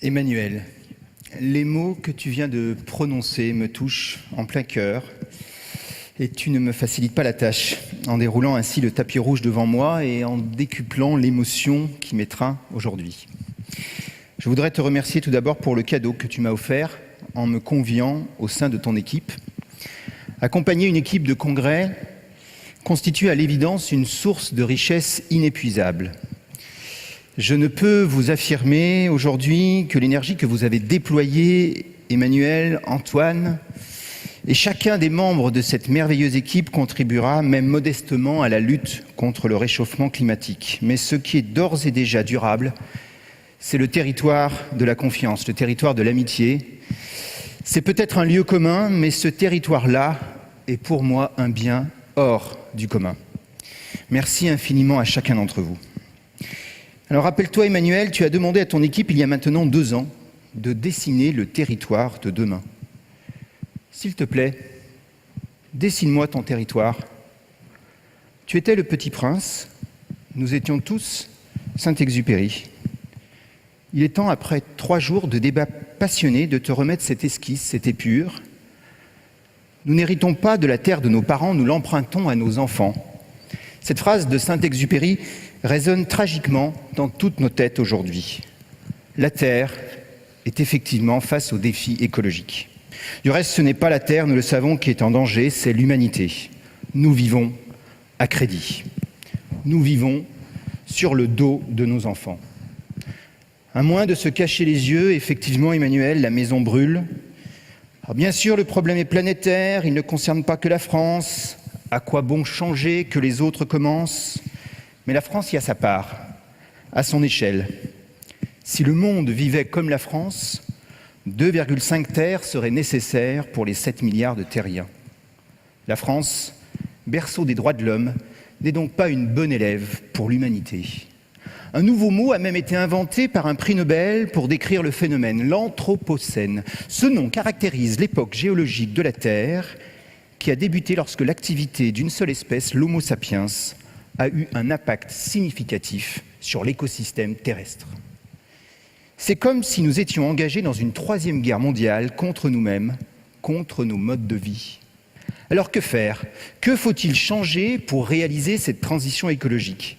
Emmanuel, les mots que tu viens de prononcer me touchent en plein cœur et tu ne me facilites pas la tâche en déroulant ainsi le tapis rouge devant moi et en décuplant l'émotion qui m'étreint aujourd'hui. Je voudrais te remercier tout d'abord pour le cadeau que tu m'as offert en me conviant au sein de ton équipe. Accompagner une équipe de congrès constitue à l'évidence une source de richesse inépuisable. Je ne peux vous affirmer aujourd'hui que l'énergie que vous avez déployée, Emmanuel, Antoine, et chacun des membres de cette merveilleuse équipe contribuera, même modestement, à la lutte contre le réchauffement climatique. Mais ce qui est d'ores et déjà durable, c'est le territoire de la confiance, le territoire de l'amitié. C'est peut-être un lieu commun, mais ce territoire-là est pour moi un bien hors du commun. Merci infiniment à chacun d'entre vous. Alors rappelle-toi Emmanuel, tu as demandé à ton équipe il y a maintenant 2 ans de dessiner le territoire de demain. S'il te plaît, dessine-moi ton territoire. Tu étais le petit prince, nous étions tous Saint-Exupéry. Il est temps, après 3 jours de débats passionnés, de te remettre cette esquisse, cette épure. Nous n'héritons pas de la terre de nos parents, nous l'empruntons à nos enfants. Cette phrase de Saint-Exupéry résonne tragiquement dans toutes nos têtes aujourd'hui. La Terre est effectivement face aux défis écologiques. Du reste, ce n'est pas la Terre, nous le savons, qui est en danger, c'est l'humanité. Nous vivons à crédit. Nous vivons sur le dos de nos enfants. À moins de se cacher les yeux, effectivement, Emmanuel, la maison brûle. Alors bien sûr, le problème est planétaire, il ne concerne pas que la France. À quoi bon changer, que les autres commencent ? Mais la France y a sa part, à son échelle. Si le monde vivait comme la France, 2,5 terres seraient nécessaires pour les 7 milliards de terriens. La France, berceau des droits de l'homme, n'est donc pas une bonne élève pour l'humanité. Un nouveau mot a même été inventé par un prix Nobel pour décrire le phénomène, l'anthropocène. Ce nom caractérise l'époque géologique de la Terre qui a débuté lorsque l'activité d'une seule espèce, l'Homo sapiens, a eu un impact significatif sur l'écosystème terrestre. C'est comme si nous étions engagés dans une 3e guerre mondiale contre nous-mêmes, contre nos modes de vie. Alors que faire ? Que faut-il changer pour réaliser cette transition écologique ?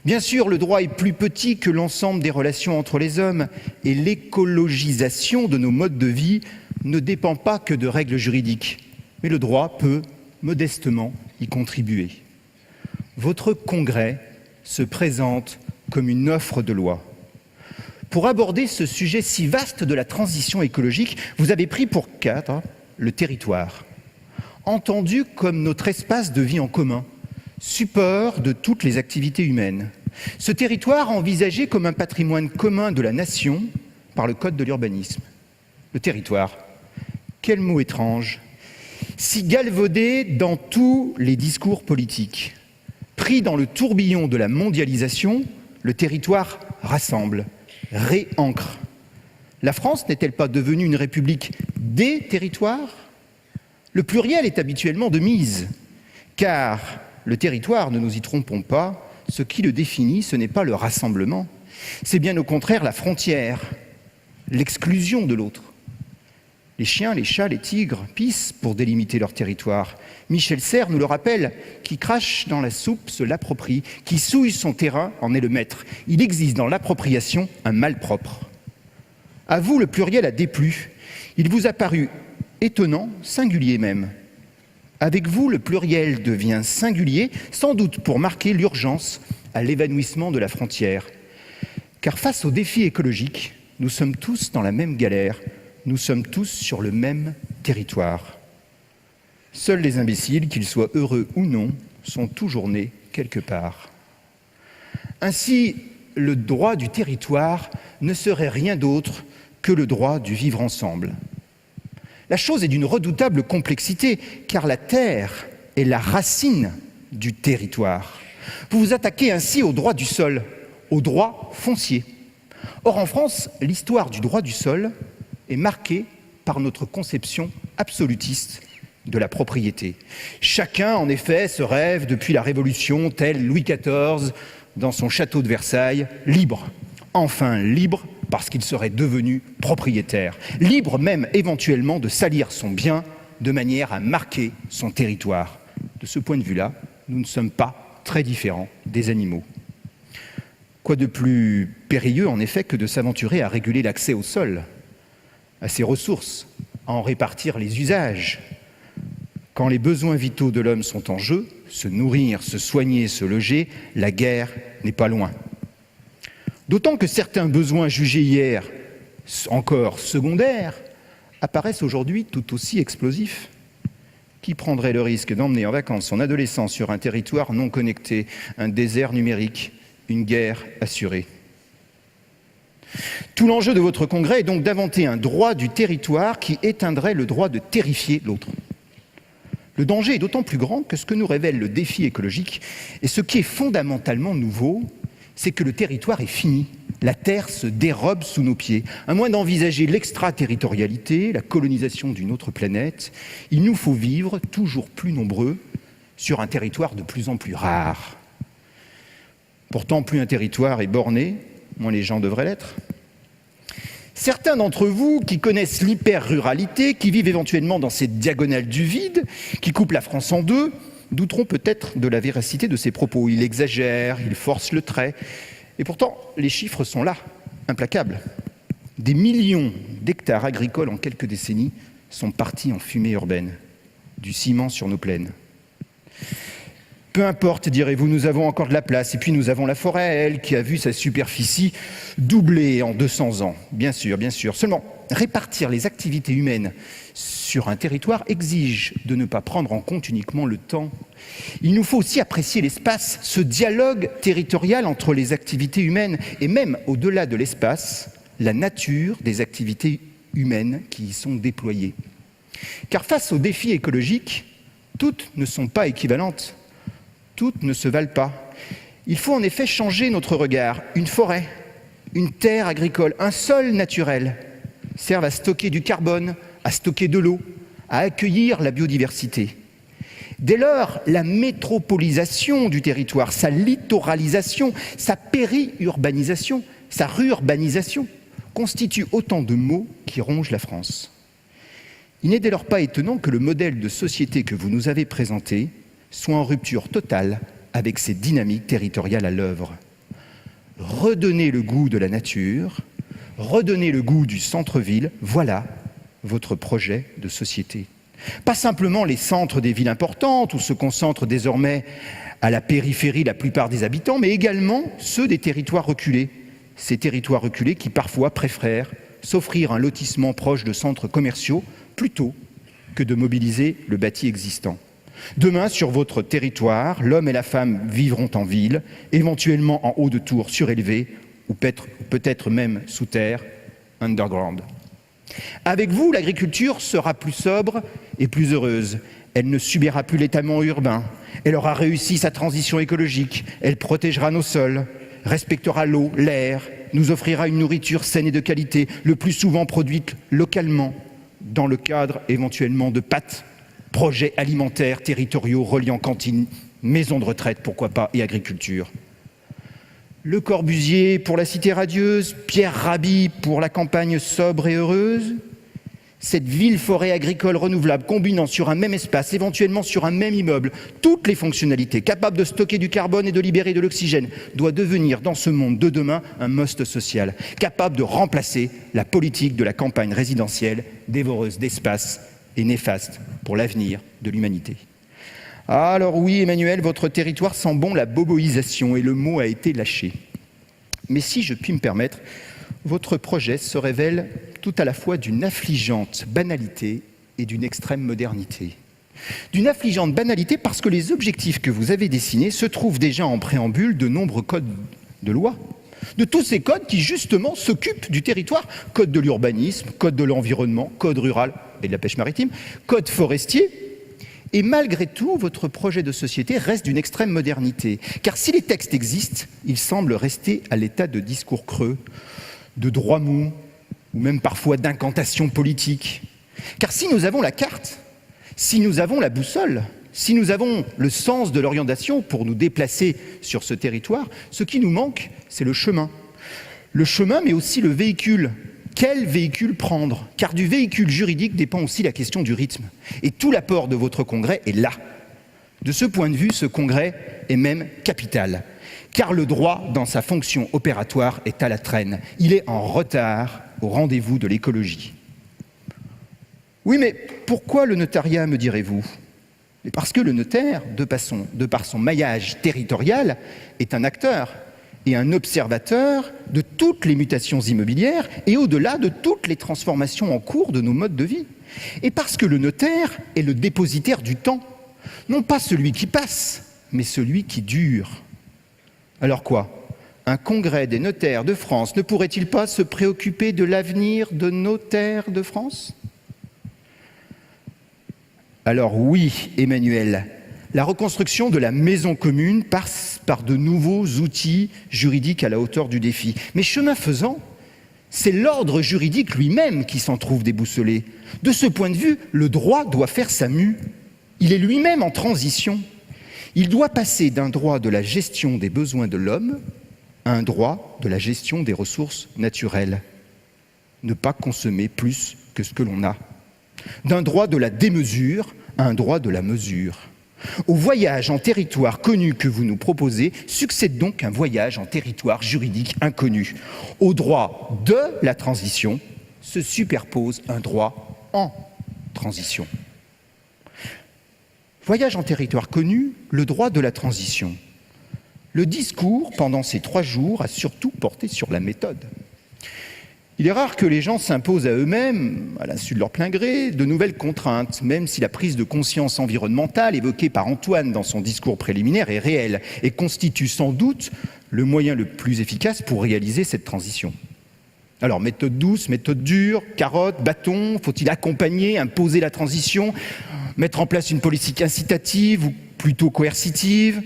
Bien sûr, le droit est plus petit que l'ensemble des relations entre les hommes et l'écologisation de nos modes de vie ne dépend pas que de règles juridiques. Mais le droit peut, modestement, y contribuer. Votre congrès se présente comme une offre de loi. Pour aborder ce sujet si vaste de la transition écologique, vous avez pris pour cadre le territoire, entendu comme notre espace de vie en commun, support de toutes les activités humaines. Ce territoire envisagé comme un patrimoine commun de la nation par le Code de l'urbanisme. Le territoire, quel mot étrange, si galvaudé dans tous les discours politiques. Pris dans le tourbillon de la mondialisation, le territoire rassemble, réancre. La France n'est-elle pas devenue une république des territoires ? Le pluriel est habituellement de mise, car le territoire, ne nous y trompons pas, ce qui le définit, ce n'est pas le rassemblement, c'est bien au contraire la frontière, l'exclusion de l'autre. Les chiens, les chats, les tigres pissent pour délimiter leur territoire. Michel Serres nous le rappelle, qui crache dans la soupe se l'approprie, qui souille son terrain en est le maître. Il existe dans l'appropriation un malpropre. À vous, le pluriel a déplu. Il vous a paru étonnant, singulier même. Avec vous, le pluriel devient singulier, sans doute pour marquer l'urgence à l'évanouissement de la frontière. Car face aux défis écologiques, nous sommes tous dans la même galère. Nous sommes tous sur le même territoire. Seuls les imbéciles, qu'ils soient heureux ou non, sont toujours nés quelque part. Ainsi, le droit du territoire ne serait rien d'autre que le droit du vivre ensemble. La chose est d'une redoutable complexité, car la terre est la racine du territoire. Vous vous attaquez ainsi au droit du sol, au droit foncier. Or, en France, l'histoire du droit du sol est marquée par notre conception absolutiste de la propriété. Chacun, en effet, se rêve depuis la Révolution, tel Louis XIV, dans son château de Versailles, libre. Enfin libre parce qu'il serait devenu propriétaire, libre même éventuellement de salir son bien de manière à marquer son territoire. De ce point de vue-là, nous ne sommes pas très différents des animaux. Quoi de plus périlleux, en effet, que de s'aventurer à réguler l'accès au sol, à ses ressources, à en répartir les usages. Quand les besoins vitaux de l'homme sont en jeu, se nourrir, se soigner, se loger, la guerre n'est pas loin. D'autant que certains besoins jugés hier encore secondaires apparaissent aujourd'hui tout aussi explosifs. Qui prendrait le risque d'emmener en vacances son adolescent sur un territoire non connecté, un désert numérique, une guerre assurée? Tout l'enjeu de votre congrès est donc d'inventer un droit du territoire qui éteindrait le droit de terrifier l'autre. Le danger est d'autant plus grand que ce que nous révèle le défi écologique et ce qui est fondamentalement nouveau, c'est que le territoire est fini. La terre se dérobe sous nos pieds. À moins d'envisager l'extraterritorialité, la colonisation d'une autre planète, il nous faut vivre toujours plus nombreux sur un territoire de plus en plus rare. Pourtant, plus un territoire est borné, moins les gens devraient l'être. Certains d'entre vous qui connaissent l'hyper-ruralité, qui vivent éventuellement dans ces diagonales du vide, qui coupent la France en deux, douteront peut-être de la véracité de ces propos. Il exagère, il force le trait. Et pourtant, les chiffres sont là, implacables. Des millions d'hectares agricoles en quelques décennies sont partis en fumée urbaine, du ciment sur nos plaines. Peu importe, direz-vous, nous avons encore de la place. Et puis nous avons la forêt, elle, qui a vu sa superficie doubler en 200 ans. Bien sûr, bien sûr. Seulement, répartir les activités humaines sur un territoire exige de ne pas prendre en compte uniquement le temps. Il nous faut aussi apprécier l'espace, ce dialogue territorial entre les activités humaines et même au-delà de l'espace, la nature des activités humaines qui y sont déployées. Car face aux défis écologiques, toutes ne sont pas équivalentes. Toutes ne se valent pas. Il faut en effet changer notre regard. Une forêt, une terre agricole, un sol naturel servent à stocker du carbone, à stocker de l'eau, à accueillir la biodiversité. Dès lors, la métropolisation du territoire, sa littoralisation, sa périurbanisation, sa rurbanisation constituent autant de maux qui rongent la France. Il n'est dès lors pas étonnant que le modèle de société que vous nous avez présenté soit en rupture totale avec ces dynamiques territoriales à l'œuvre. Redonner le goût de la nature, redonner le goût du centre-ville, voilà votre projet de société. Pas simplement les centres des villes importantes où se concentrent désormais à la périphérie la plupart des habitants, mais également ceux des territoires reculés. Ces territoires reculés qui parfois préfèrent s'offrir un lotissement proche de centres commerciaux plutôt que de mobiliser le bâti existant. Demain, sur votre territoire, l'homme et la femme vivront en ville, éventuellement en haut de tours surélevées, ou peut-être même sous terre, underground. Avec vous, l'agriculture sera plus sobre et plus heureuse. Elle ne subira plus l'étalement urbain. Elle aura réussi sa transition écologique. Elle protégera nos sols, respectera l'eau, l'air, nous offrira une nourriture saine et de qualité, le plus souvent produite localement, dans le cadre éventuellement de pâtes, projets alimentaires territoriaux reliant cantines, maisons de retraite, pourquoi pas, et agriculture. Le Corbusier pour la cité radieuse, Pierre Rabhi pour la campagne sobre et heureuse. Cette ville-forêt agricole renouvelable combinant sur un même espace, éventuellement sur un même immeuble, toutes les fonctionnalités capables de stocker du carbone et de libérer de l'oxygène, doit devenir dans ce monde de demain un must social, capable de remplacer la politique de la campagne résidentielle, dévoreuse d'espace et néfaste pour l'avenir de l'humanité. Alors oui, Emmanuel, votre territoire sent bon la boboisation et le mot a été lâché. Mais si je puis me permettre, votre projet se révèle tout à la fois d'une affligeante banalité et d'une extrême modernité. D'une affligeante banalité parce que les objectifs que vous avez dessinés se trouvent déjà en préambule de nombreux codes de loi. De tous ces codes qui justement s'occupent du territoire, code de l'urbanisme, code de l'environnement, code rural et de la pêche maritime, code forestier. Et malgré tout, votre projet de société reste d'une extrême modernité. Car si les textes existent, ils semblent rester à l'état de discours creux, de droits mous, ou même parfois d'incantations politiques. Car si nous avons la carte, si nous avons la boussole, si nous avons le sens de l'orientation pour nous déplacer sur ce territoire, ce qui nous manque, c'est le chemin. Le chemin, mais aussi le véhicule. Quel véhicule prendre? Car du véhicule juridique dépend aussi la question du rythme. Et tout l'apport de votre congrès est là. De ce point de vue, ce congrès est même capital. Car le droit, dans sa fonction opératoire, est à la traîne. Il est en retard au rendez-vous de l'écologie. Oui, mais pourquoi le notariat, me direz-vous? Parce que le notaire, de par son maillage territorial, est un acteur et un observateur de toutes les mutations immobilières et au-delà de toutes les transformations en cours de nos modes de vie. Et parce que le notaire est le dépositaire du temps, non pas celui qui passe, mais celui qui dure. Alors quoi? Un congrès des notaires de France ne pourrait-il pas se préoccuper de l'avenir de nos terres de France? Alors oui, Emmanuel, la reconstruction de la maison commune passe par de nouveaux outils juridiques à la hauteur du défi. Mais chemin faisant, c'est l'ordre juridique lui-même qui s'en trouve déboussolé. De ce point de vue, le droit doit faire sa mue. Il est lui-même en transition. Il doit passer d'un droit de la gestion des besoins de l'homme à un droit de la gestion des ressources naturelles. Ne pas consommer plus que ce que l'on a. D'un droit de la démesure à un droit de la mesure. Au voyage en territoire connu que vous nous proposez, succède donc un voyage en territoire juridique inconnu. Au droit de la transition se superpose un droit en transition. Voyage en territoire connu, le droit de la transition. Le discours, pendant ces 3 jours, a surtout porté sur la méthode. Il est rare que les gens s'imposent à eux-mêmes, à l'insu de leur plein gré, de nouvelles contraintes, même si la prise de conscience environnementale évoquée par Antoine dans son discours préliminaire est réelle et constitue sans doute le moyen le plus efficace pour réaliser cette transition. Alors, méthode douce, méthode dure, carotte, bâton, faut-il accompagner, imposer la transition, mettre en place une politique incitative ou plutôt coercitive?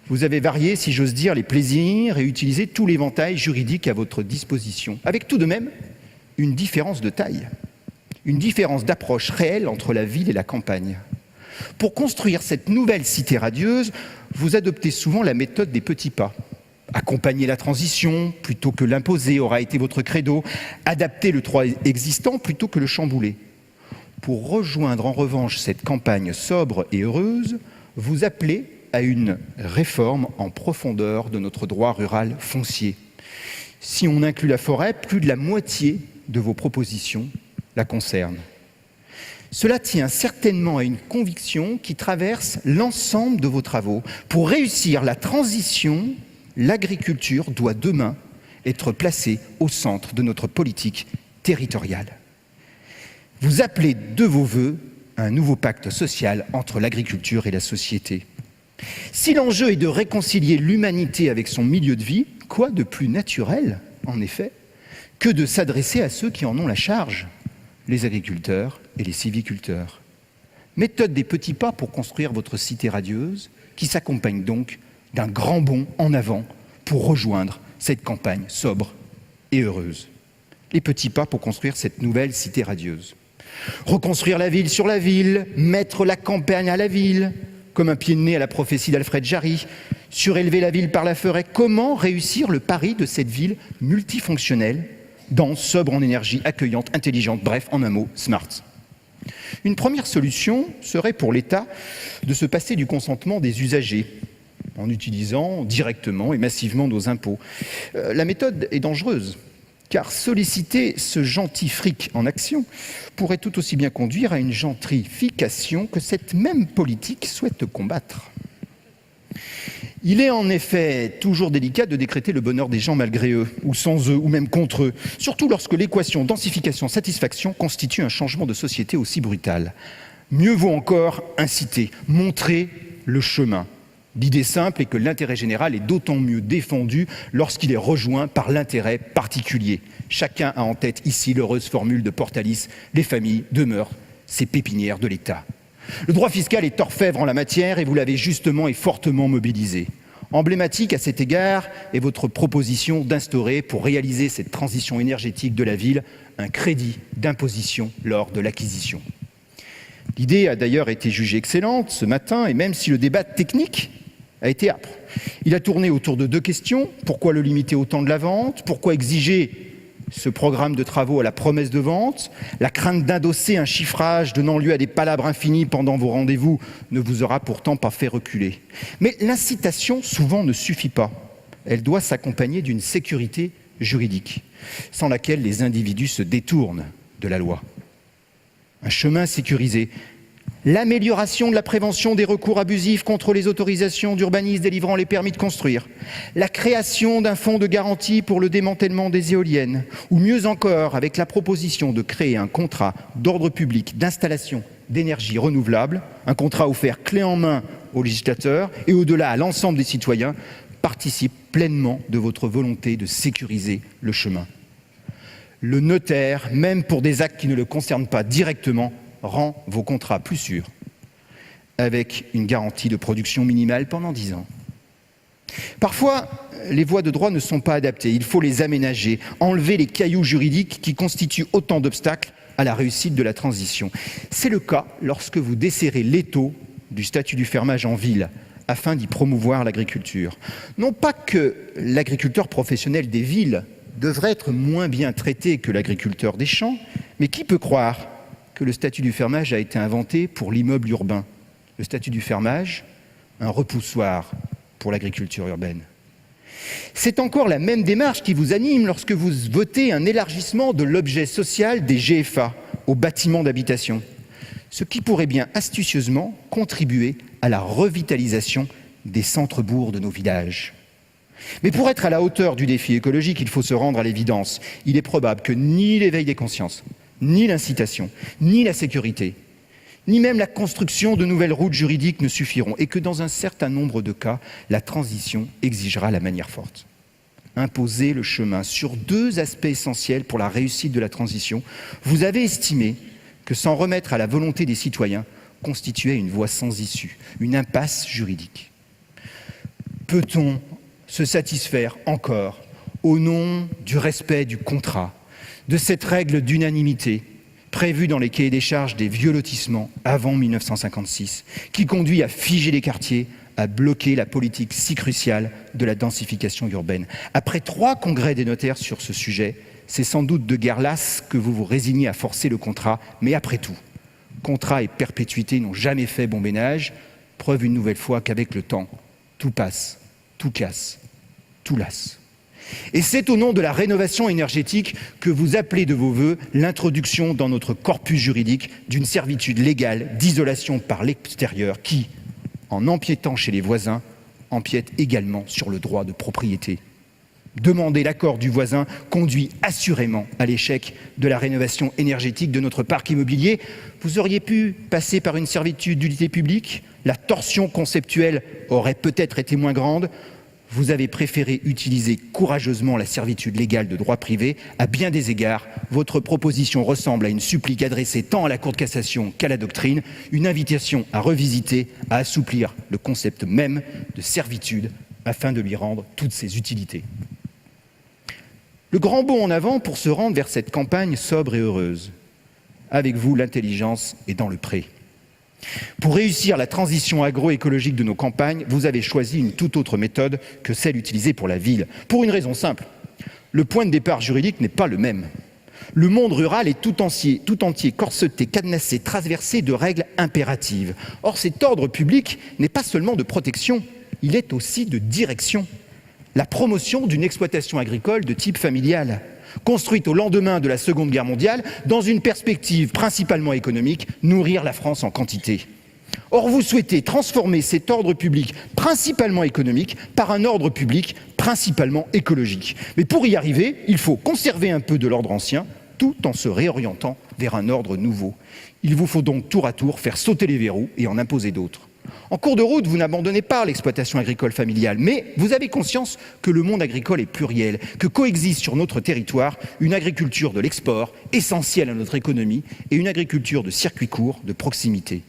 Vous avez varié, si j'ose dire, les plaisirs et utilisé tout l'éventail juridique à votre disposition, avec tout de même une différence de taille, une différence d'approche réelle entre la ville et la campagne. Pour construire cette nouvelle cité radieuse, vous adoptez souvent la méthode des petits pas. Accompagner la transition plutôt que l'imposer aura été votre credo, adapter le droit existant plutôt que le chambouler. Pour rejoindre en revanche cette campagne sobre et heureuse, vous appelez à une réforme en profondeur de notre droit rural foncier. Si on inclut la forêt, plus de la moitié de vos propositions la concernent. Cela tient certainement à une conviction qui traverse l'ensemble de vos travaux. Pour réussir la transition, l'agriculture doit demain être placée au centre de notre politique territoriale. Vous appelez de vos vœux un nouveau pacte social entre l'agriculture et la société. Si l'enjeu est de réconcilier l'humanité avec son milieu de vie, quoi de plus naturel, en effet, que de s'adresser à ceux qui en ont la charge, les agriculteurs et les sylviculteurs. Méthode des petits pas pour construire votre cité radieuse, qui s'accompagne donc d'un grand bond en avant pour rejoindre cette campagne sobre et heureuse. Les petits pas pour construire cette nouvelle cité radieuse. Reconstruire la ville sur la ville, mettre la campagne à la ville, comme un pied de nez à la prophétie d'Alfred Jarry, surélever la ville par la forêt. Comment réussir le pari de cette ville multifonctionnelle, dense, sobre en énergie, accueillante, intelligente, bref, en un mot, smart? Une première solution serait pour l'État de se passer du consentement des usagers, en utilisant directement et massivement nos impôts. La méthode est dangereuse, car solliciter ce gentil fric en action pourrait tout aussi bien conduire à une gentrification que cette même politique souhaite combattre. Il est en effet toujours délicat de décréter le bonheur des gens malgré eux, ou sans eux, ou même contre eux, surtout lorsque l'équation densification-satisfaction constitue un changement de société aussi brutal. Mieux vaut encore inciter, montrer le chemin. L'idée simple est que l'intérêt général est d'autant mieux défendu lorsqu'il est rejoint par l'intérêt particulier. Chacun a en tête ici l'heureuse formule de Portalis, les familles demeurent ces pépinières de l'État. Le droit fiscal est orfèvre en la matière et vous l'avez justement et fortement mobilisé. Emblématique à cet égard est votre proposition d'instaurer, pour réaliser cette transition énergétique de la ville, un crédit d'imposition lors de l'acquisition. L'idée a d'ailleurs été jugée excellente ce matin, et même si le débat technique a été âpre, Il a tourné autour de 2 questions. Pourquoi le limiter au temps de la vente? Pourquoi exiger ce programme de travaux à la promesse de vente? La crainte d'endosser un chiffrage donnant lieu à des palabres infinies pendant vos rendez-vous ne vous aura pourtant pas fait reculer. Mais l'incitation, souvent, ne suffit pas. Elle doit s'accompagner d'une sécurité juridique, sans laquelle les individus se détournent de la loi. Un chemin sécurisé. L'amélioration de la prévention des recours abusifs contre les autorisations d'urbanisme délivrant les permis de construire, la création d'un fonds de garantie pour le démantèlement des éoliennes, ou mieux encore avec la proposition de créer un contrat d'ordre public d'installation d'énergie renouvelable, un contrat offert clé en main aux législateurs et au-delà à l'ensemble des citoyens, participe pleinement de votre volonté de sécuriser le chemin. Le notaire, même pour des actes qui ne le concernent pas directement, rend vos contrats plus sûrs, avec une garantie de production minimale pendant 10 ans. Parfois, les voies de droit ne sont pas adaptées, il faut les aménager, enlever les cailloux juridiques qui constituent autant d'obstacles à la réussite de la transition. C'est le cas lorsque vous desserrez l'étau du statut du fermage en ville, afin d'y promouvoir l'agriculture. Non pas que l'agriculteur professionnel des villes devrait être moins bien traité que l'agriculteur des champs, mais qui peut croire que le statut du fermage a été inventé pour l'immeuble urbain? Le statut du fermage, un repoussoir pour l'agriculture urbaine. C'est encore la même démarche qui vous anime lorsque vous votez un élargissement de l'objet social des GFA aux bâtiments d'habitation, ce qui pourrait bien astucieusement contribuer à la revitalisation des centres-bourgs de nos villages. Mais pour être à la hauteur du défi écologique, il faut se rendre à l'évidence. Il est probable que ni l'éveil des consciences, ni l'incitation, ni la sécurité, ni même la construction de nouvelles routes juridiques ne suffiront et que dans un certain nombre de cas, la transition exigera la manière forte. Imposer le chemin sur 2 aspects essentiels pour la réussite de la transition, vous avez estimé que s'en remettre à la volonté des citoyens constituait une voie sans issue, une impasse juridique. Peut-on se satisfaire encore, au nom du respect du contrat, de cette règle d'unanimité prévue dans les cahiers des charges des vieux lotissements avant 1956, qui conduit à figer les quartiers, à bloquer la politique si cruciale de la densification urbaine? Après 3 congrès des notaires sur ce sujet, c'est sans doute de guerre lasse que vous vous résignez à forcer le contrat, mais après tout, contrat et perpétuité n'ont jamais fait bon ménage, preuve une nouvelle fois qu'avec le temps, tout passe, tout casse, tout lasse. Et c'est au nom de la rénovation énergétique que vous appelez de vos vœux l'introduction dans notre corpus juridique d'une servitude légale d'isolation par l'extérieur qui, en empiétant chez les voisins, empiète également sur le droit de propriété. Demander l'accord du voisin conduit assurément à l'échec de la rénovation énergétique de notre parc immobilier. Vous auriez pu passer par une servitude d'utilité publique, la torsion conceptuelle aurait peut-être été moins grande. Vous avez préféré utiliser courageusement la servitude légale de droit privé. À bien des égards, votre proposition ressemble à une supplique adressée tant à la Cour de cassation qu'à la doctrine, une invitation à revisiter, à assouplir le concept même de servitude afin de lui rendre toutes ses utilités. Le grand bond en avant pour se rendre vers cette campagne sobre et heureuse. Avec vous, l'intelligence est dans le pré. Pour réussir la transition agroécologique de nos campagnes, vous avez choisi une toute autre méthode que celle utilisée pour la ville. Pour une raison simple, le point de départ juridique n'est pas le même. Le monde rural est tout entier corseté, cadenassé, traversé de règles impératives. Or, cet ordre public n'est pas seulement de protection, il est aussi de direction. La promotion d'une exploitation agricole de type familial, construite au lendemain de la Seconde Guerre mondiale, dans une perspective principalement économique, nourrir la France en quantité. Or, vous souhaitez transformer cet ordre public principalement économique par un ordre public principalement écologique. Mais pour y arriver, il faut conserver un peu de l'ordre ancien, tout en se réorientant vers un ordre nouveau. Il vous faut donc tour à tour faire sauter les verrous et en imposer d'autres. En cours de route, vous n'abandonnez pas l'exploitation agricole familiale, mais vous avez conscience que le monde agricole est pluriel, que coexistent sur notre territoire une agriculture de l'export, essentielle à notre économie, et une agriculture de circuit court, de proximité.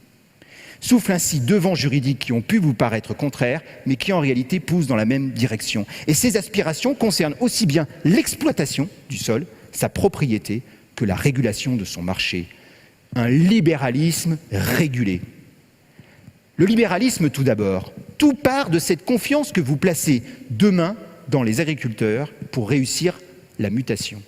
Soufflent ainsi 2 vents juridiques qui ont pu vous paraître contraires, mais qui en réalité poussent dans la même direction. Et ces aspirations concernent aussi bien l'exploitation du sol, sa propriété, que la régulation de son marché. Un libéralisme régulé. Le libéralisme, tout d'abord, Tout part de cette confiance que vous placez demain dans les agriculteurs pour réussir la mutation.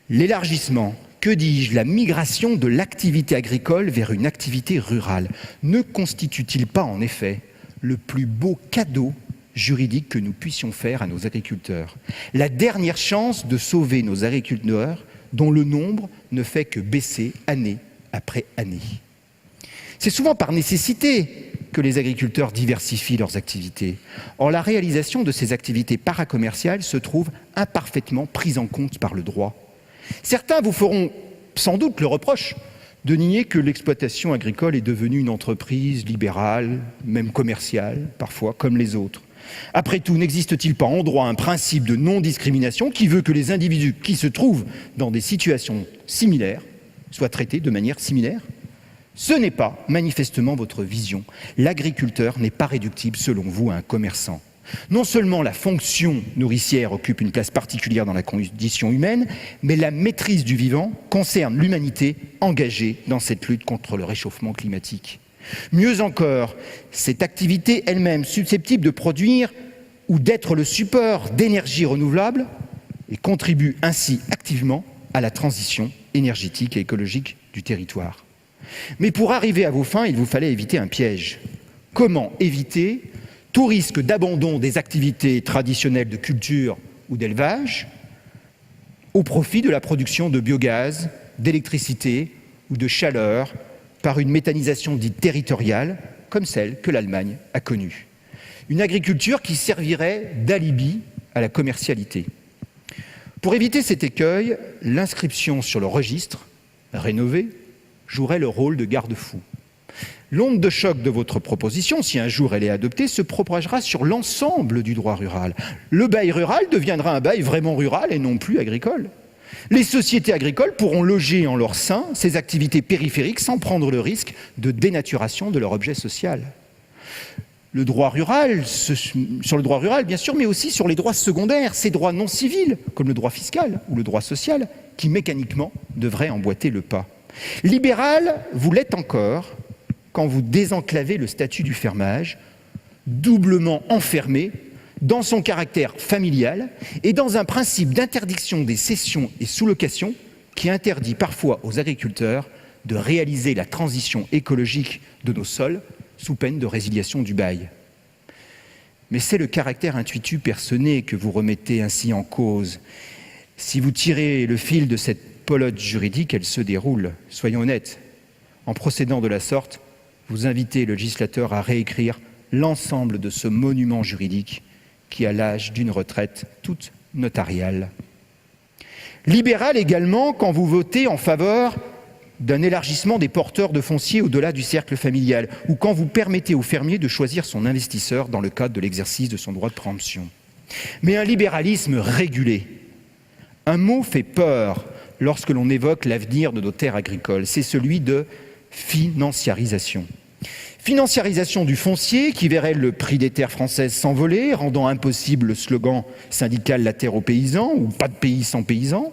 L'élargissement, que dis-je, la migration de l'activité agricole vers une activité rurale ne constitue-t-il pas en effet le plus beau cadeau juridique que nous puissions faire à nos agriculteurs? La dernière chance de sauver nos agriculteurs dont le nombre ne fait que baisser année après année. C'est souvent par nécessité que les agriculteurs diversifient leurs activités. Or, la réalisation de ces activités paracommerciales se trouve imparfaitement prise en compte par le droit. Certains vous feront sans doute le reproche de nier que l'exploitation agricole est devenue une entreprise libérale, même commerciale, parfois, comme les autres. Après tout, n'existe-t-il pas en droit un principe de non-discrimination qui veut que les individus qui se trouvent dans des situations similaires soient traités de manière similaire ? Ce n'est pas manifestement votre vision. L'agriculteur n'est pas réductible, selon vous, à un commerçant. Non seulement la fonction nourricière occupe une place particulière dans la condition humaine, mais la maîtrise du vivant concerne l'humanité engagée dans cette lutte contre le réchauffement climatique. Mieux encore, cette activité elle-même susceptible de produire ou d'être le support d'énergie renouvelable et contribue ainsi activement à la transition énergétique et écologique du territoire. Mais pour arriver à vos fins, il vous fallait éviter un piège. Comment éviter tout risque d'abandon des activités traditionnelles de culture ou d'élevage au profit de la production de biogaz, d'électricité ou de chaleur par une méthanisation dite territoriale, comme celle que l'Allemagne a connue. Une agriculture qui servirait d'alibi à la commercialité. Pour éviter cet écueil, l'inscription sur le registre, rénové, jouerait le rôle de garde-fou. L'onde de choc de votre proposition, si un jour elle est adoptée, se propagera sur l'ensemble du droit rural. Le bail rural deviendra un bail vraiment rural et non plus agricole. Les sociétés agricoles pourront loger en leur sein ces activités périphériques sans prendre le risque de dénaturation de leur objet social. Le droit rural, sur le droit rural bien sûr, mais aussi sur les droits secondaires, ces droits non civils, comme le droit fiscal ou le droit social, qui mécaniquement devraient emboîter le pas. Libéral, vous l'êtes encore quand vous désenclavez le statut du fermage, doublement enfermé dans son caractère familial et dans un principe d'interdiction des cessions et sous-locations qui interdit parfois aux agriculteurs de réaliser la transition écologique de nos sols sous peine de résiliation du bail. Mais c'est le caractère intuitu personné que vous remettez ainsi en cause. Si vous tirez le fil de cette pelote juridique, elle se déroule. Soyons honnêtes, en procédant de la sorte, vous invitez le législateur à réécrire l'ensemble de ce monument juridique qui a l'âge d'une retraite toute notariale. Libéral également quand vous votez en faveur d'un élargissement des porteurs de foncier au-delà du cercle familial ou quand vous permettez au fermier de choisir son investisseur dans le cadre de l'exercice de son droit de préemption. Mais un libéralisme régulé. Un mot fait peur lorsque l'on évoque l'avenir de nos terres agricoles, c'est celui de financiarisation. Financiarisation du foncier qui verrait le prix des terres françaises s'envoler, rendant impossible le slogan syndical « La terre aux paysans » ou « Pas de pays sans paysans ».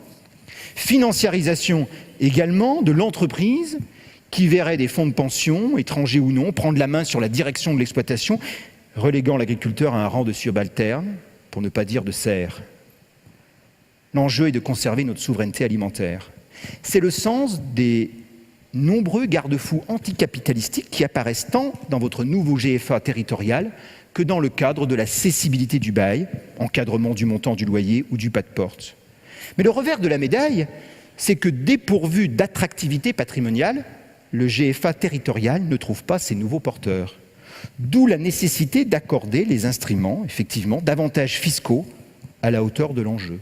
Financiarisation également de l'entreprise qui verrait des fonds de pension, étrangers ou non, prendre la main sur la direction de l'exploitation, reléguant l'agriculteur à un rang de subalterne, pour ne pas dire de serf. L'enjeu est de conserver notre souveraineté alimentaire. C'est le sens des nombreux garde-fous anticapitalistiques qui apparaissent tant dans votre nouveau GFA territorial que dans le cadre de la cessibilité du bail, encadrement du montant du loyer ou du pas de porte. Mais le revers de la médaille, c'est que dépourvu d'attractivité patrimoniale, le GFA territorial ne trouve pas ses nouveaux porteurs. D'où la nécessité d'accorder les instruments, effectivement, d'avantages fiscaux à la hauteur de l'enjeu.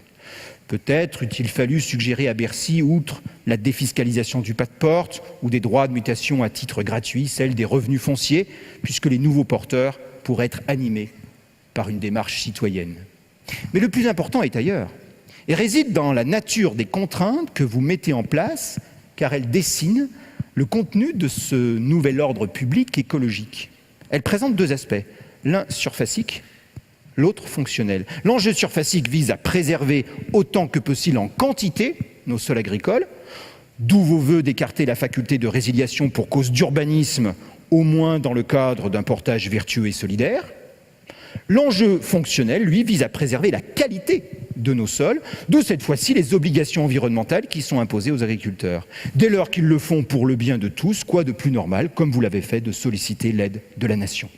Peut-être eût-il fallu suggérer à Bercy, outre la défiscalisation du pas de porte ou des droits de mutation à titre gratuit, celle des revenus fonciers, puisque les nouveaux porteurs pourraient être animés par une démarche citoyenne. Mais le plus important est ailleurs, et réside dans la nature des contraintes que vous mettez en place, car elles dessinent le contenu de ce nouvel ordre public écologique. Elles présentent deux aspects, l'un surfacique, l'autre fonctionnel. L'enjeu surfacique vise à préserver autant que possible en quantité nos sols agricoles, d'où vos vœux d'écarter la faculté de résiliation pour cause d'urbanisme au moins dans le cadre d'un portage vertueux et solidaire. L'enjeu fonctionnel, lui, vise à préserver la qualité de nos sols, d'où cette fois-ci les obligations environnementales qui sont imposées aux agriculteurs. Dès lors qu'ils le font pour le bien de tous, quoi de plus normal, comme vous l'avez fait, de solliciter l'aide de la nation.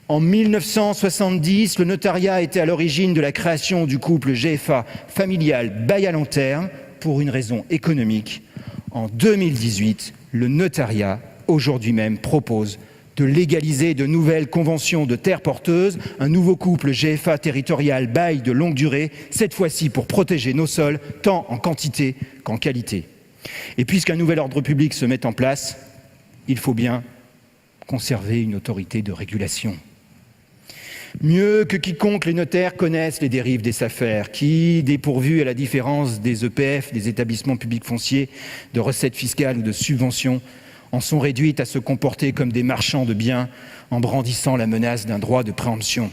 En 1970, le notariat était à l'origine de la création du couple GFA familial bail à long terme pour une raison économique. En 2018, le notariat, aujourd'hui même, propose de légaliser de nouvelles conventions de terres porteuses, un nouveau couple GFA territorial bail de longue durée, cette fois-ci pour protéger nos sols, tant en quantité qu'en qualité. Et puisqu'un nouvel ordre public se met en place, il faut bien conserver une autorité de régulation. Mieux que quiconque, les notaires connaissent les dérives des SAFER, qui, dépourvus à la différence des EPF, des établissements publics fonciers, de recettes fiscales ou de subventions, en sont réduites à se comporter comme des marchands de biens en brandissant la menace d'un droit de préemption.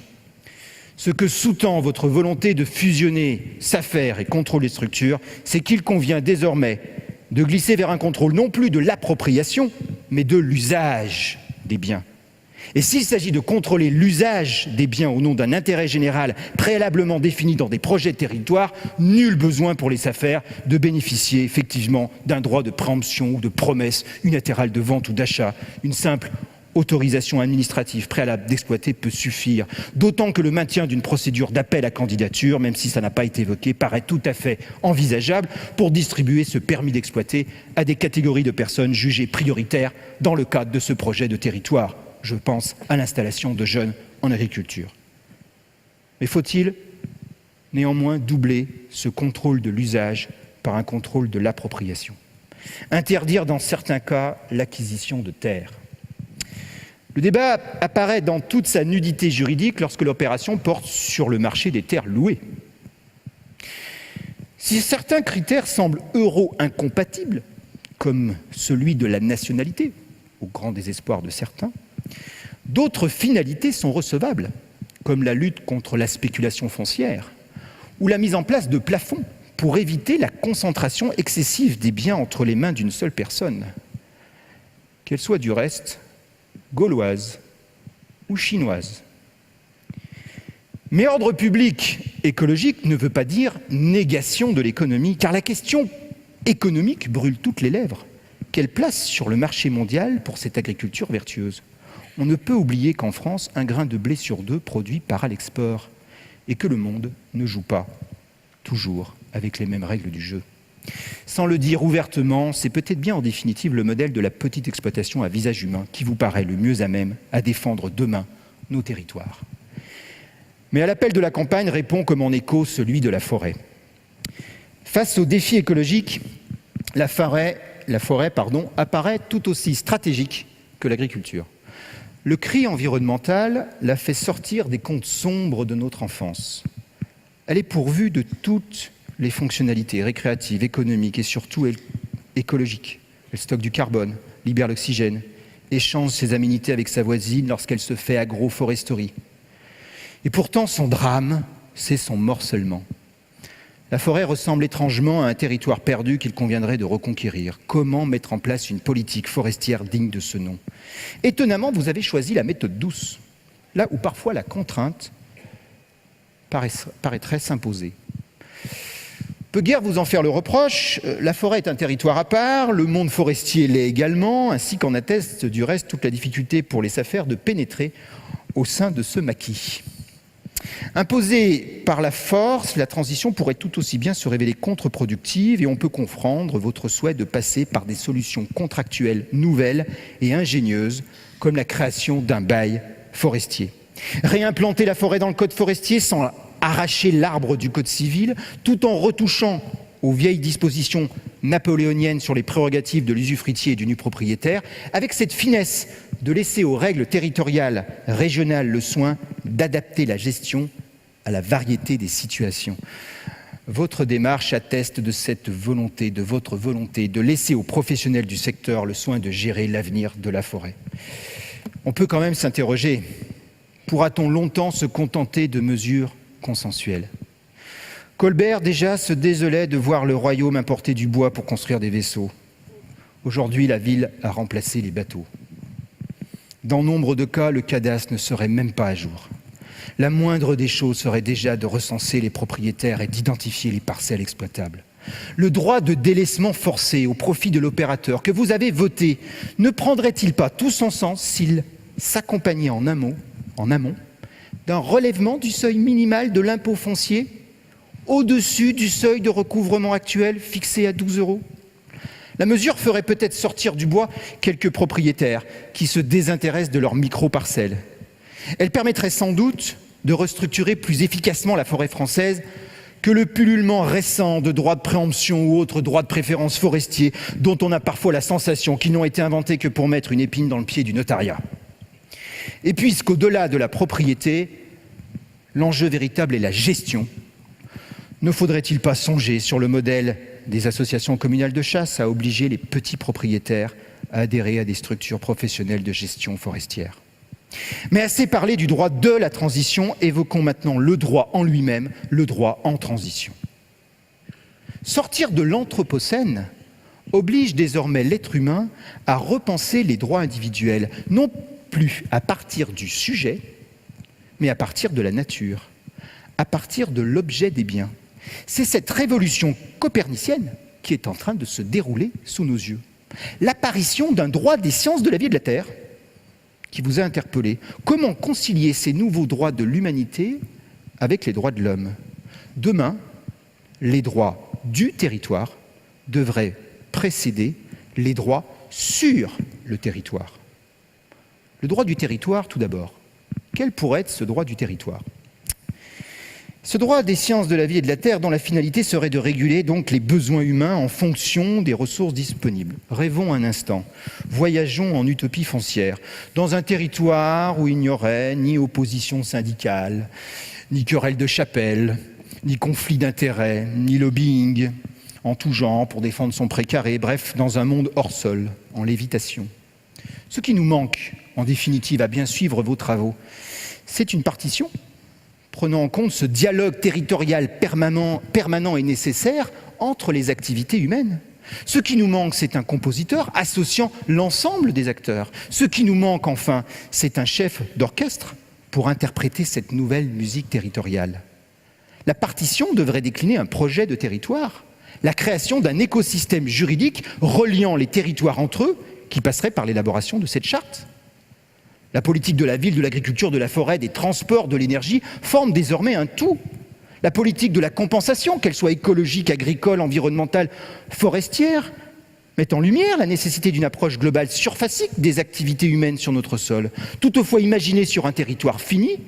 Ce que sous-tend votre volonté de fusionner SAFER et contrôle des structures, c'est qu'il convient désormais de glisser vers un contrôle non plus de l'appropriation, mais de l'usage des biens. Et s'il s'agit de contrôler l'usage des biens au nom d'un intérêt général préalablement défini dans des projets de territoire, nul besoin pour les SAFER de bénéficier effectivement d'un droit de préemption ou de promesse unilatérale de vente ou d'achat. Une simple autorisation administrative préalable d'exploiter peut suffire, d'autant que le maintien d'une procédure d'appel à candidature, même si ça n'a pas été évoqué, paraît tout à fait envisageable pour distribuer ce permis d'exploiter à des catégories de personnes jugées prioritaires dans le cadre de ce projet de territoire. Je pense à l'installation de jeunes en agriculture. Mais faut-il néanmoins doubler ce contrôle de l'usage par un contrôle de l'appropriation? Interdire dans certains cas l'acquisition de terres. Le débat apparaît dans toute sa nudité juridique lorsque l'opération porte sur le marché des terres louées. Si certains critères semblent euro-incompatibles, comme celui de la nationalité, au grand désespoir de certains, d'autres finalités sont recevables, comme la lutte contre la spéculation foncière ou la mise en place de plafonds pour éviter la concentration excessive des biens entre les mains d'une seule personne, qu'elle soit du reste gauloise ou chinoise. Mais ordre public écologique ne veut pas dire négation de l'économie, car la question économique brûle toutes les lèvres. Quelle place sur le marché mondial pour cette agriculture vertueuse? On ne peut oublier qu'en France, un grain de blé sur deux produit part à l'export et que le monde ne joue pas toujours avec les mêmes règles du jeu. Sans le dire ouvertement, c'est peut-être bien en définitive le modèle de la petite exploitation à visage humain qui vous paraît le mieux à même à défendre demain nos territoires. Mais à l'appel de la campagne répond comme en écho celui de la forêt. Face aux défis écologiques, la forêt apparaît tout aussi stratégique que l'agriculture. Le cri environnemental l'a fait sortir des contes sombres de notre enfance. Elle est pourvue de toutes les fonctionnalités récréatives, économiques et surtout écologiques. Elle stocke du carbone, libère l'oxygène, échange ses aménités avec sa voisine lorsqu'elle se fait agroforesterie. Et pourtant, son drame, c'est son morcellement. La forêt ressemble étrangement à un territoire perdu qu'il conviendrait de reconquérir. Comment mettre en place une politique forestière digne de ce nom? Étonnamment, vous avez choisi la méthode douce, là où parfois la contrainte paraîtrait s'imposer. Peut guère vous en faire le reproche, la forêt est un territoire à part, le monde forestier l'est également, ainsi qu'en atteste du reste toute la difficulté pour les SAFER de pénétrer au sein de ce maquis. Imposée par la force, la transition pourrait tout aussi bien se révéler contre-productive et on peut comprendre votre souhait de passer par des solutions contractuelles nouvelles et ingénieuses, comme la création d'un bail forestier. Réimplanter la forêt dans le code forestier sans arracher l'arbre du code civil, tout en retouchant aux vieilles dispositions napoléoniennes sur les prérogatives de l'usufruitier et du nu propriétaire, avec cette finesse de laisser aux règles territoriales régionales le soin d'adapter la gestion à la variété des situations. Votre démarche atteste de cette volonté, de votre volonté de laisser aux professionnels du secteur le soin de gérer l'avenir de la forêt. On peut quand même s'interroger, pourra-t-on longtemps se contenter de mesures consensuelles? Colbert déjà se désolait de voir le royaume importer du bois pour construire des vaisseaux. Aujourd'hui, la ville a remplacé les bateaux. Dans nombre de cas, le cadastre ne serait même pas à jour. La moindre des choses serait déjà de recenser les propriétaires et d'identifier les parcelles exploitables. Le droit de délaissement forcé au profit de l'opérateur que vous avez voté ne prendrait-il pas tout son sens s'il s'accompagnait en amont d'un relèvement du seuil minimal de l'impôt foncier au-dessus du seuil de recouvrement actuel fixé à 12 €? La mesure ferait peut-être sortir du bois quelques propriétaires qui se désintéressent de leurs micro-parcelles. Elle permettrait sans doute de restructurer plus efficacement la forêt française que le pullulement récent de droits de préemption ou autres droits de préférence forestiers dont on a parfois la sensation qu'ils n'ont été inventés que pour mettre une épine dans le pied du notariat. Et puisqu'au-delà de la propriété, l'enjeu véritable est la gestion, ne faudrait-il pas songer, sur le modèle des associations communales de chasse, à obliger les petits propriétaires à adhérer à des structures professionnelles de gestion forestière? Mais assez parlé du droit de la transition, évoquons maintenant le droit en lui-même, le droit en transition. Sortir de l'anthropocène oblige désormais l'être humain à repenser les droits individuels, non plus à partir du sujet, mais à partir de la nature, à partir de l'objet des biens. C'est cette révolution copernicienne qui est en train de se dérouler sous nos yeux. L'apparition d'un droit des sciences de la vie et de la terre qui vous a interpellé. Comment concilier ces nouveaux droits de l'humanité avec les droits de l'homme? Demain, les droits du territoire devraient précéder les droits sur le territoire. Le droit du territoire, tout d'abord. Quel pourrait être ce droit du territoire? Ce droit des sciences de la vie et de la terre, dont la finalité serait de réguler donc les besoins humains en fonction des ressources disponibles. Rêvons un instant, voyageons en utopie foncière, dans un territoire où il n'y aurait ni opposition syndicale, ni querelle de chapelle, ni conflit d'intérêts, ni lobbying en tout genre pour défendre son précaré, bref, dans un monde hors sol, en lévitation. Ce qui nous manque, en définitive, à bien suivre vos travaux, c'est une partition prenant en compte ce dialogue territorial permanent et nécessaire entre les activités humaines. Ce qui nous manque, c'est un compositeur associant l'ensemble des acteurs. Ce qui nous manque, enfin, c'est un chef d'orchestre pour interpréter cette nouvelle musique territoriale. La partition devrait décliner un projet de territoire, la création d'un écosystème juridique reliant les territoires entre eux, qui passerait par l'élaboration de cette charte. La politique de la ville, de l'agriculture, de la forêt, des transports, de l'énergie forme désormais un tout. La politique de la compensation, qu'elle soit écologique, agricole, environnementale, forestière, met en lumière la nécessité d'une approche globale surfacique des activités humaines sur notre sol. Toutefois, imaginée sur un territoire fini,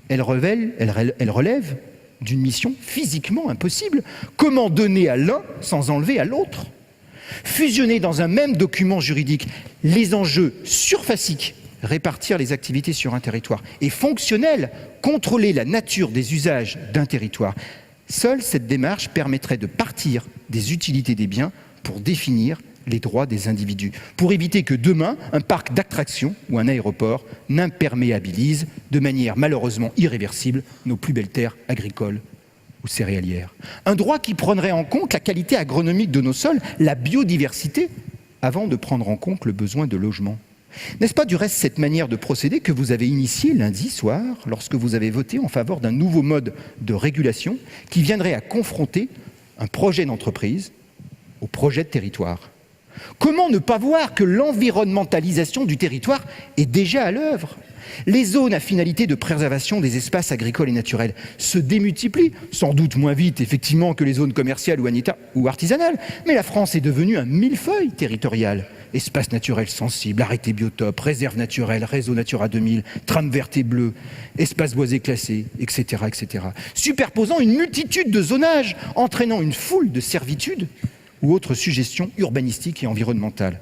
elle relève d'une mission physiquement impossible. Comment donner à l'un sans enlever à l'autre? Fusionner dans un même document juridique les enjeux surfaciques, répartir les activités sur un territoire, et fonctionnel, contrôler la nature des usages d'un territoire. Seule cette démarche permettrait de partir des utilités des biens pour définir les droits des individus, pour éviter que demain, un parc d'attractions ou un aéroport n'imperméabilise de manière malheureusement irréversible nos plus belles terres agricoles ou céréalières. Un droit qui prendrait en compte la qualité agronomique de nos sols, la biodiversité, avant de prendre en compte le besoin de logement. N'est-ce pas du reste cette manière de procéder que vous avez initiée lundi soir lorsque vous avez voté en faveur d'un nouveau mode de régulation qui viendrait à confronter un projet d'entreprise au projet de territoire? Comment ne pas voir que l'environnementalisation du territoire est déjà à l'œuvre? Les zones à finalité de préservation des espaces agricoles et naturels se démultiplient, sans doute moins vite effectivement que les zones commerciales ou artisanales, mais la France est devenue un millefeuille territorial. Espaces naturels sensibles, arrêtés biotopes, réserves naturelles, réseau Natura 2000, trame verte et bleue, espaces boisés classés, etc., etc. Superposant une multitude de zonages, entraînant une foule de servitudes ou autres suggestions urbanistiques et environnementales.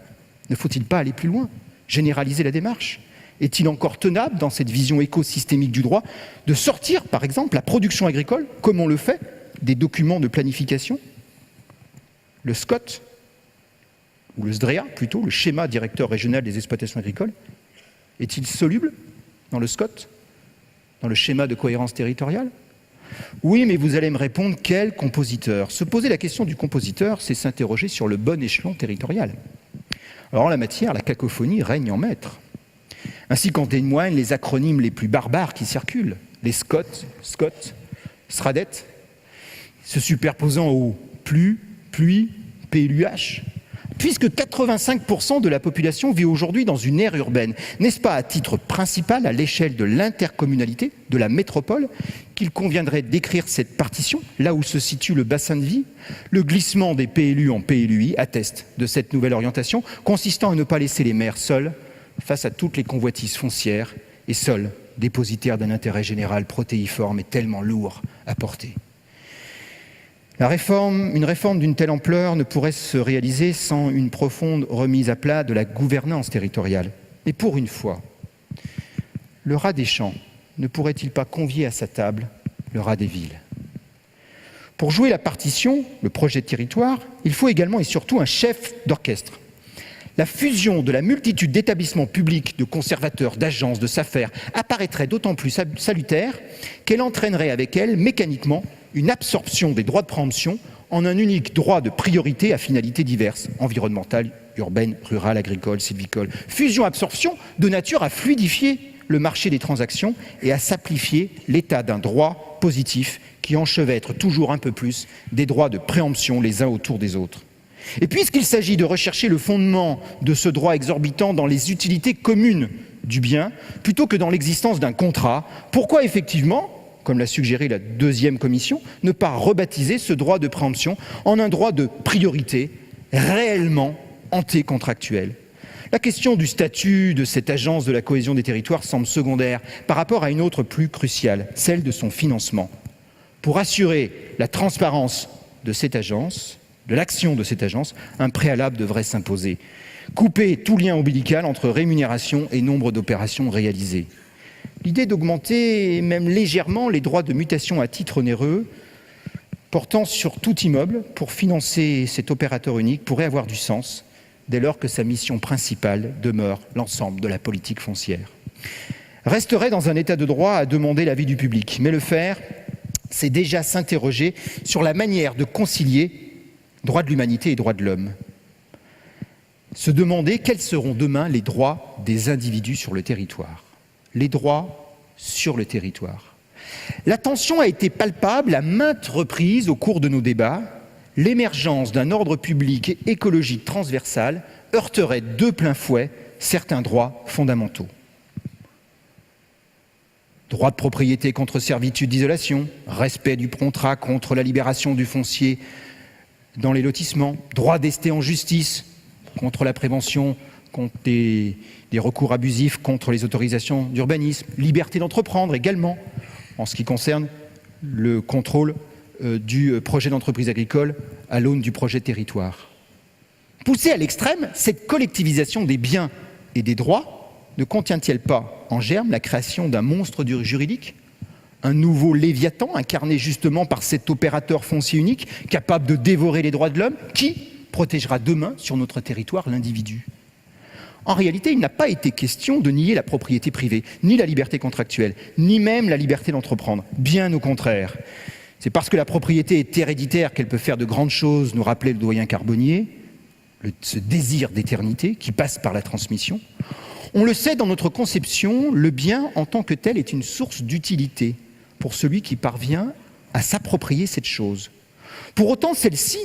Ne faut-il pas aller plus loin, généraliser la démarche? Est-il encore tenable, dans cette vision écosystémique du droit, de sortir, par exemple, la production agricole, comme on le fait, des documents de planification? Le SCOT, ou le SDREA plutôt, le schéma directeur régional des exploitations agricoles, est-il soluble dans le SCOT, dans le schéma de cohérence territoriale? Oui, mais vous allez me répondre, quel compositeur? Se poser la question du compositeur, c'est s'interroger sur le bon échelon territorial. Alors en la matière, la cacophonie règne en maître. Ainsi qu'en témoignent les acronymes les plus barbares qui circulent, les SCOT, SRADET, se superposant au pluie, PLUH, puisque 85% de la population vit aujourd'hui dans une aire urbaine. N'est-ce pas à titre principal, à l'échelle de l'intercommunalité, de la métropole, qu'il conviendrait d'écrire cette partition, là où se situe le bassin de vie? Le glissement des PLU en PLUI atteste de cette nouvelle orientation, consistant à ne pas laisser les maires seuls face à toutes les convoitises foncières et seuls dépositaires d'un intérêt général protéiforme et tellement lourd à porter. Une réforme d'une telle ampleur ne pourrait se réaliser sans une profonde remise à plat de la gouvernance territoriale. Et pour une fois, le rat des champs ne pourrait-il pas convier à sa table le rat des villes? Pour jouer la partition, le projet de territoire, il faut également et surtout un chef d'orchestre. La fusion de la multitude d'établissements publics, de conservateurs, d'agences, de SAFER apparaîtrait d'autant plus salutaire qu'elle entraînerait avec elle mécaniquement une absorption des droits de préemption en un unique droit de priorité à finalités diverses, environnementales, urbaines, rurales, agricoles, sylvicoles. Fusion-absorption de nature à fluidifier le marché des transactions et à simplifier l'état d'un droit positif qui enchevêtre toujours un peu plus des droits de préemption les uns autour des autres. Et puisqu'il s'agit de rechercher le fondement de ce droit exorbitant dans les utilités communes du bien, plutôt que dans l'existence d'un contrat, pourquoi effectivement, comme l'a suggéré la deuxième commission, ne pas rebaptiser ce droit de préemption en un droit de priorité réellement antécontractuel? La question du statut de cette agence de la cohésion des territoires semble secondaire par rapport à une autre plus cruciale, celle de son financement. Pour assurer la transparence de cette agence, de l'action de cette agence, un préalable devrait s'imposer. Couper tout lien ombilical entre rémunération et nombre d'opérations réalisées. L'idée d'augmenter même légèrement les droits de mutation à titre onéreux portant sur tout immeuble pour financer cet opérateur unique pourrait avoir du sens dès lors que sa mission principale demeure l'ensemble de la politique foncière. Resterait dans un état de droit à demander l'avis du public, mais le faire, c'est déjà s'interroger sur la manière de concilier droits de l'humanité et droits de l'homme. Se demander quels seront demain les droits des individus sur le territoire. Les droits sur le territoire. La tension a été palpable à maintes reprises au cours de nos débats. L'émergence d'un ordre public écologique transversal heurterait de plein fouet certains droits fondamentaux. Droit de propriété contre servitude d'isolation, respect du contrat contre la libération du foncier dans les lotissements, droit d'ester en justice contre la prévention contre des recours abusifs contre les autorisations d'urbanisme, liberté d'entreprendre également, en ce qui concerne le contrôle du projet d'entreprise agricole à l'aune du projet de territoire. Poussée à l'extrême, cette collectivisation des biens et des droits ne contient-elle pas en germe la création d'un monstre juridique, un nouveau Léviathan incarné justement par cet opérateur foncier unique capable de dévorer les droits de l'homme qui protégera demain sur notre territoire l'individu? En réalité, il n'a pas été question de nier la propriété privée, ni la liberté contractuelle, ni même la liberté d'entreprendre. Bien au contraire. C'est parce que la propriété est héréditaire qu'elle peut faire de grandes choses, nous rappelait le doyen Carbonnier, ce désir d'éternité qui passe par la transmission. On le sait, dans notre conception, le bien en tant que tel est une source d'utilité pour celui qui parvient à s'approprier cette chose. Pour autant, celle-ci,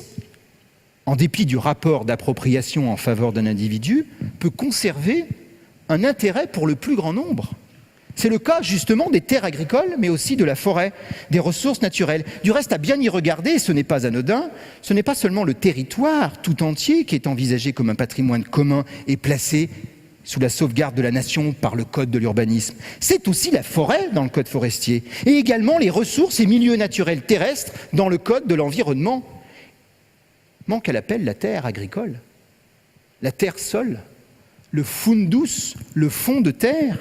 en dépit du rapport d'appropriation en faveur d'un individu, peut conserver un intérêt pour le plus grand nombre. C'est le cas justement des terres agricoles, mais aussi de la forêt, des ressources naturelles. Du reste, à bien y regarder, ce n'est pas anodin, ce n'est pas seulement le territoire tout entier qui est envisagé comme un patrimoine commun et placé sous la sauvegarde de la nation par le code de l'urbanisme. C'est aussi la forêt dans le code forestier, et également les ressources et milieux naturels terrestres dans le code de l'environnement. Manque à l'appel la terre agricole, la terre-sol, le fundus, le fond de terre,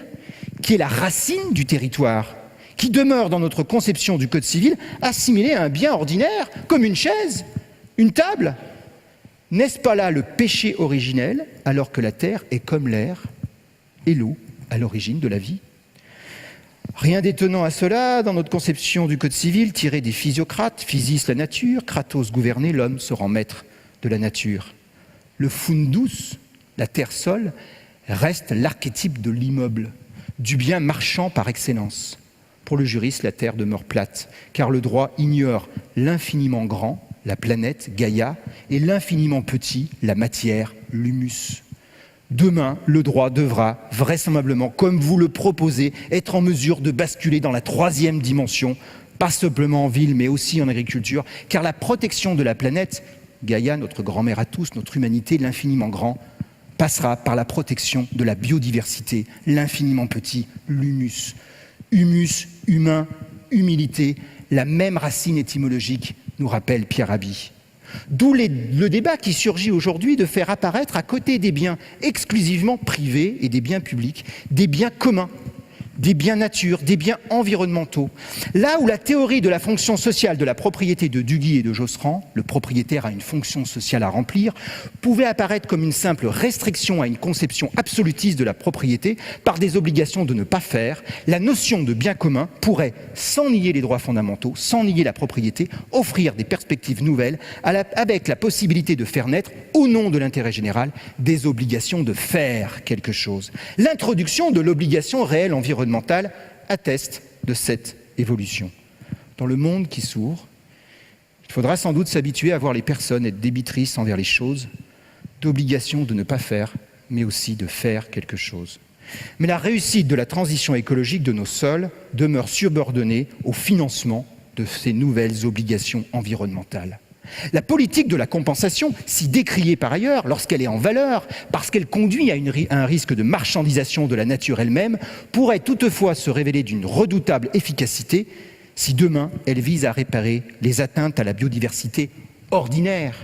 qui est la racine du territoire, qui demeure dans notre conception du Code civil assimilé à un bien ordinaire, comme une chaise, une table. N'est-ce pas là le péché originel, alors que la terre est comme l'air et l'eau à l'origine de la vie? Rien d'étonnant à cela dans notre conception du Code civil tirée des physiocrates, physis la nature, kratos gouverner, l'homme se rend maître de la nature. Le fundus, la terre-sol, reste l'archétype de l'immeuble, du bien marchand par excellence. Pour le juriste, la Terre demeure plate, car le droit ignore l'infiniment grand, la planète, Gaïa, et l'infiniment petit, la matière, l'humus. Demain, le droit devra vraisemblablement, comme vous le proposez, être en mesure de basculer dans la troisième dimension, pas simplement en ville, mais aussi en agriculture, car la protection de la planète, Gaïa, notre grand-mère à tous, notre humanité, l'infiniment grand, passera par la protection de la biodiversité, l'infiniment petit, l'humus. Humus, humain, humilité, la même racine étymologique, nous rappelle Pierre Rabhi. D'où le débat qui surgit aujourd'hui de faire apparaître, à côté des biens exclusivement privés et des biens publics, des biens communs, des biens nature, des biens environnementaux. Là où la théorie de la fonction sociale de la propriété de Duguy et de Josserand, le propriétaire a une fonction sociale à remplir, pouvait apparaître comme une simple restriction à une conception absolutiste de la propriété par des obligations de ne pas faire, la notion de bien commun pourrait, sans nier les droits fondamentaux, sans nier la propriété, offrir des perspectives nouvelles avec la possibilité de faire naître, au nom de l'intérêt général, des obligations de faire quelque chose. L'introduction de l'obligation réelle environnementale atteste de cette évolution. Dans le monde qui s'ouvre, il faudra sans doute s'habituer à voir les personnes être débitrices envers les choses, d'obligation de ne pas faire, mais aussi de faire quelque chose. Mais la réussite de la transition écologique de nos sols demeure subordonnée au financement de ces nouvelles obligations environnementales. La politique de la compensation, si décriée par ailleurs lorsqu'elle est en valeur, parce qu'elle conduit à un risque de marchandisation de la nature elle-même, pourrait toutefois se révéler d'une redoutable efficacité si demain elle vise à réparer les atteintes à la biodiversité ordinaire,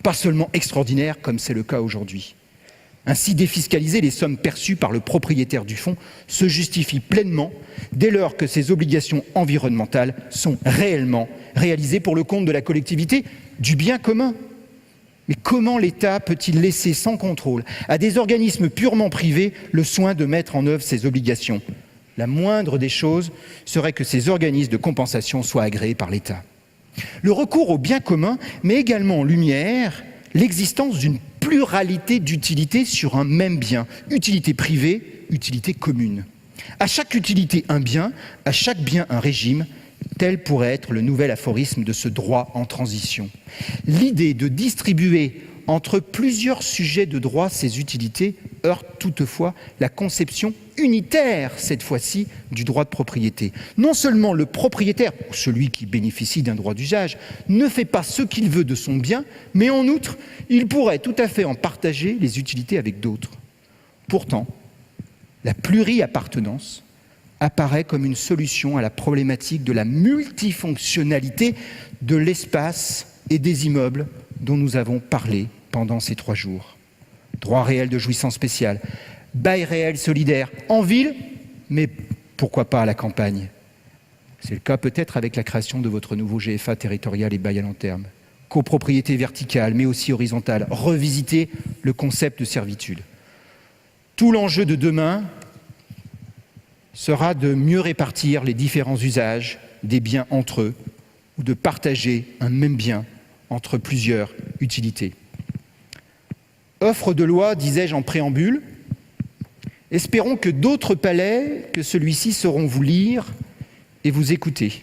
pas seulement extraordinaire comme c'est le cas aujourd'hui. Ainsi, défiscaliser les sommes perçues par le propriétaire du fonds se justifie pleinement dès lors que ces obligations environnementales sont réellement réalisées pour le compte de la collectivité, du bien commun. Mais comment l'État peut-il laisser sans contrôle à des organismes purement privés le soin de mettre en œuvre ces obligations? La moindre des choses serait que ces organismes de compensation soient agréés par l'État. Le recours au bien commun met également en lumière l'existence d'une pluralité d'utilités sur un même bien, utilité privée, utilité commune. À chaque utilité un bien, à chaque bien un régime, tel pourrait être le nouvel aphorisme de ce droit en transition. L'idée de distribuer entre plusieurs sujets de droit ces utilités heurte toutefois la conception unitaire, cette fois-ci, du droit de propriété. Non seulement le propriétaire, ou celui qui bénéficie d'un droit d'usage, ne fait pas ce qu'il veut de son bien, mais en outre, il pourrait tout à fait en partager les utilités avec d'autres. Pourtant, la pluriappartenance apparaît comme une solution à la problématique de la multifonctionnalité de l'espace et des immeubles dont nous avons parlé pendant ces 3 jours. Droit réel de jouissance spéciale, bail réel solidaire en ville, mais pourquoi pas à la campagne? C'est le cas peut-être avec la création de votre nouveau GFA territorial et bail à long terme. Copropriété verticale, mais aussi horizontale. Revisiter le concept de servitude. Tout l'enjeu de demain sera de mieux répartir les différents usages des biens entre eux ou de partager un même bien entre plusieurs utilités. Offre de loi, disais-je en préambule, espérons que d'autres palais que celui-ci sauront vous lire et vous écouter.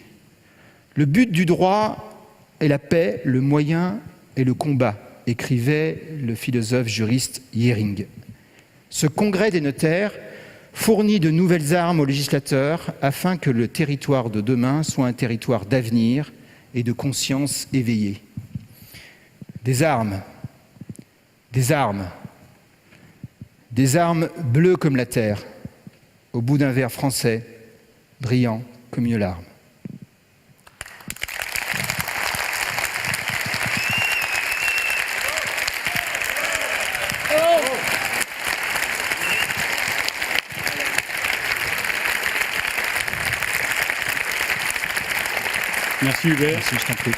Le but du droit est la paix, le moyen est le combat, écrivait le philosophe juriste Yering. Ce congrès des notaires fournit de nouvelles armes aux législateurs afin que le territoire de demain soit un territoire d'avenir et de conscience éveillée. Des armes bleues comme la terre, au bout d'un verre français, brillant comme une larme. Merci Hubert. Merci, je t'en prie.